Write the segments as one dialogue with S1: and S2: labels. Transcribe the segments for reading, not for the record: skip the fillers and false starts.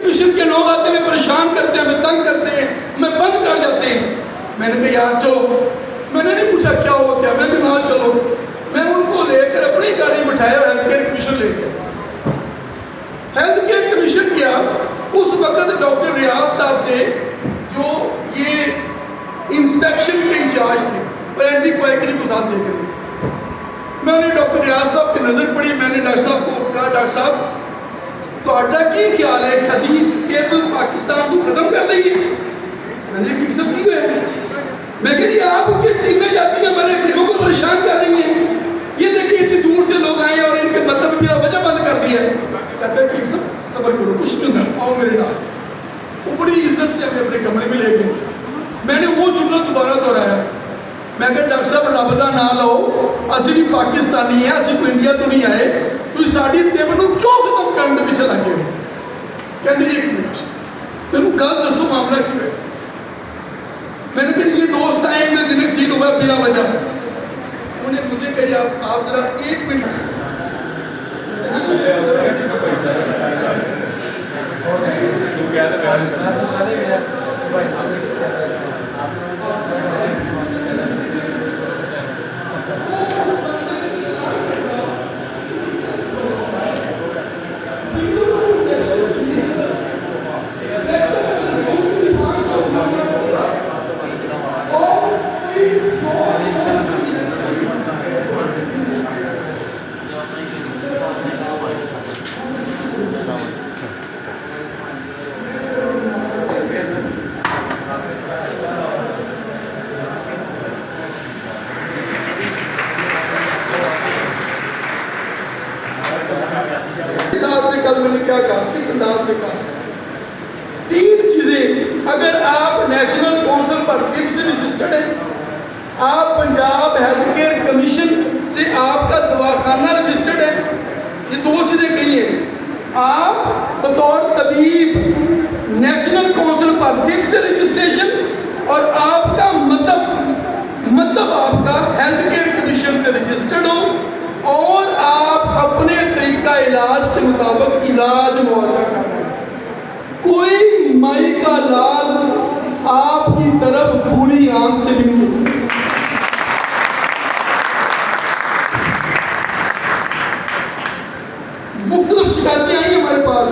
S1: Mission کے لوگ آتے ہیں پریشان کرتے ہیں, ہمیں تنگ کرتے ہیں, ہمیں بند کر جاتے ہیں. میں نے کہا یار چلو, میں نے نہیں پوچھا کیا ہوا کیا, میں نے کہا نہ چلو. میں ان کو لے کر اپنی گاڑی بٹھایا اور ہیلتھ کیئر کمیشن لے گیا. ہیلتھ کیئر کمیشن کیا, اس وقت ڈاکٹر ریاض صاحب تھے جو یہ انسپیکشن کے انچارج تھے اور اینٹی کوائکری کو ساتھ دیکھ رہے تھے. میں نے ڈاکٹر ریاض صاحب کی نظر پڑی, میں نے ڈاکٹر صاحب کو کہا ڈاکٹر صاحب تو کی خیال ہے کسی کیبل پاکستان کو ختم کر دیں گے؟ میں نے کہا سب کیوں ہے؟ میں کہا جی آپ کی ٹیمیں جاتی ہیں ہمارے ٹیموں کو پریشان کر رہی ہیں, یہ دیکھیں اتنی دور سے لوگ آئے اور ان کے مطلب میرا وجہ بند کر دیا ہے. کہتے ہیں کہ سب صبر کرو, کچھ نہیں ہوگا, آؤ میرے نام. وہ بڑی عزت سے ہمیں اپنے کمرے میں لے گئے. میں نے وہ جملہ دوبارہ دہرایا. میں کہا ڈاکٹر صاحب رب دا نام لو, اسی بھی پاکستانی ہیں, اسی کوئی انڈیا تو نہیں آئے, تو ساری تیب نو کیوں ختم کرنے کے پیچھے لگے ہو؟ کہتے ہیں 1 منٹ, میں نے کہا دسو معاملہ کیوں ہے؟ میں نے کہا یہ دوست آئے ہیں جنہیں سیٹ ہوا بلا وجہ. انہوں نے مجھے کہا آپ ذرا 1 منٹ. کل میں نے کیا کہا, کس انداز میں کہا, 3 چیزیں. اگر آپ نیشنل کونسل پر طب سے رجسٹرڈ ہیں, آپ پنجاب ہیلتھ کیئر کمیشن سے آپ کا دواخانہ رجسٹرڈ ہے, یہ 2 چیزیں کہی ہیں. آپ بطور طبیب نیشنل کونسل پر طب سے رجسٹریشن اور آپ کا مطلب آپ کا ہیلتھ کیئر کمیشن سے رجسٹرڈ ہو, اور آپ اپنے طریقہ علاج کے مطابق علاج معاوضہ کر رہے ہیں. کوئی مائی کا لال آپ کی طرف بری آنکھ سے نہیں دیکھ سکتا. مختلف شکایتیں آئی ہمارے پاس,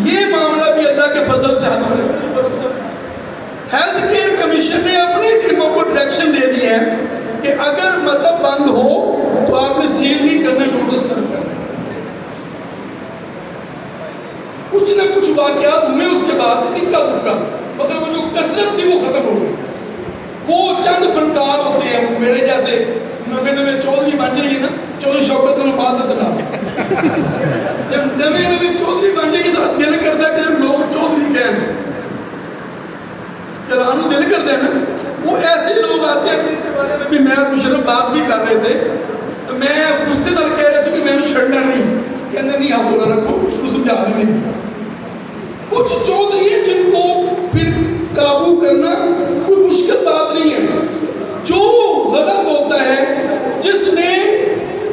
S1: یہ معاملہ بھی اللہ کے فضل سے حل ہوا. ہیلتھ کیئر کمیشن نے اپنی ٹیموں کو ڈائریکشن دے دی ہے کہ اگر مطلب بند ہو تو آپ نے سیل نہیں کرنا, نوٹس سرو کرنا. کچھ نہ کچھ واقعات ہوئے اس کے بعد, اکا دکا, مگر وہ جو کثرت تھی وہ ختم ہو گئی. وہ چند فنکار ہوتے ہیں, وہ میرے جیسے نوے چودھری بن جائیے نا, چودھری شوکت کو بات نہ, جب نوے چودھری بن جائیے ذرا دل کرتا ہے کہ جب لوگ چودھری کہیں چلانو دل کرتے ہیں نا, وہ ایسے لوگ آتے ہیں جن کے بارے میں بھی میں اور مشرف بات بھی کر رہے تھے, تو میں غصے نال کہہ رہے تھے کہ میں نے چھڑنا نہیں, کہنے نہیں ہاتھ نہ رکھو, تو سمجھا نہیں. کچھ چودھری ہیں جن کو پھر قابو کرنا کوئی مشکل بات نہیں ہے. جو غلط ہوتا ہے, جس نے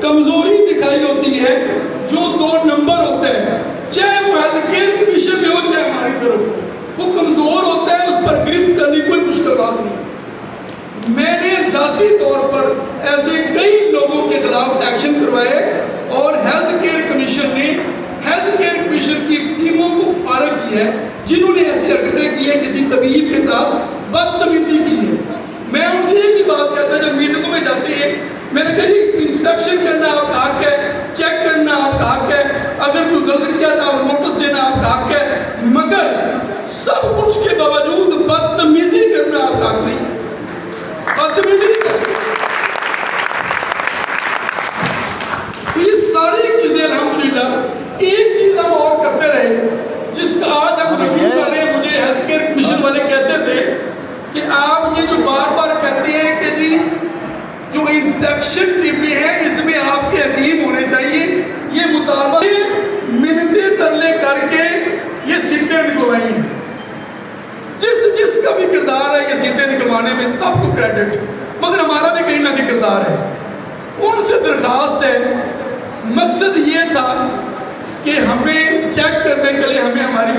S1: کمزوری دکھائی ہوتی ہے, جو 2 نمبر ہوتا ہے, چاہے وہ ہیلتھ کیئر کمیشن میں ہو چاہے ہماری طرف, وہ کمزور ہوتا ہے, اس پر گرفت کرنی کوئی مشکل بات نہیں. میں نے ذاتی طور پر ایسے کئی لوگوں کے خلاف ایکشن کروائے, اور ہیلتھ کیئر کمیشن نے ہیلتھ کیئر کمیشن کی ٹیموں کو فارغ کیا ہے جنہوں نے ایسی حرکتیں کی ہیں, کسی طبیب کے ساتھ بدتمیزی کی ہے. میں ان سے یہ بھی بات کہتا ہوں, جب میٹنگوں میں جاتے ہیں, میں نے کہا جی انسپیکشن کرنا آپ کا حق ہے, چیک کرنا آپ کا حق ہے, اگر کوئی غلط کیا تو آپ نوٹس دینا آپ کا حق ہے, مگر سب کچھ کے باوجود بدتمیزی کرنا آپ کا حق نہیں ہے. بدتمیزی نہیں کر سکتے. یہ ساری چیزیں الحمدللہ. ایک چیز ہم اور کرتے رہے جس کا آج ہم ریویو کر رہے ہیں. مجھے ہیلتھ کیئر کمیشن والے کہتے تھے کہ آپ یہ جو بار بار کہتے ہیں کہ جی جو انسپیکشن ٹیمیں ہیں اس میں آپ کے حکیم ہونے چاہیے, یہ مطالبہ منتیں ترلے کر کے یہ سیٹیں نکلوائی ہیں. جس کا بھی کردار ہے یہ سیٹیں نکلوانے میں سب کو کریڈٹ, مگر ہمارا بھی کہیں نہ کہیں کردار ہے. ان سے درخواست ہے, مقصد یہ تھا کہ ہمیں چیک کرنے کے لیے ہمیں ہماری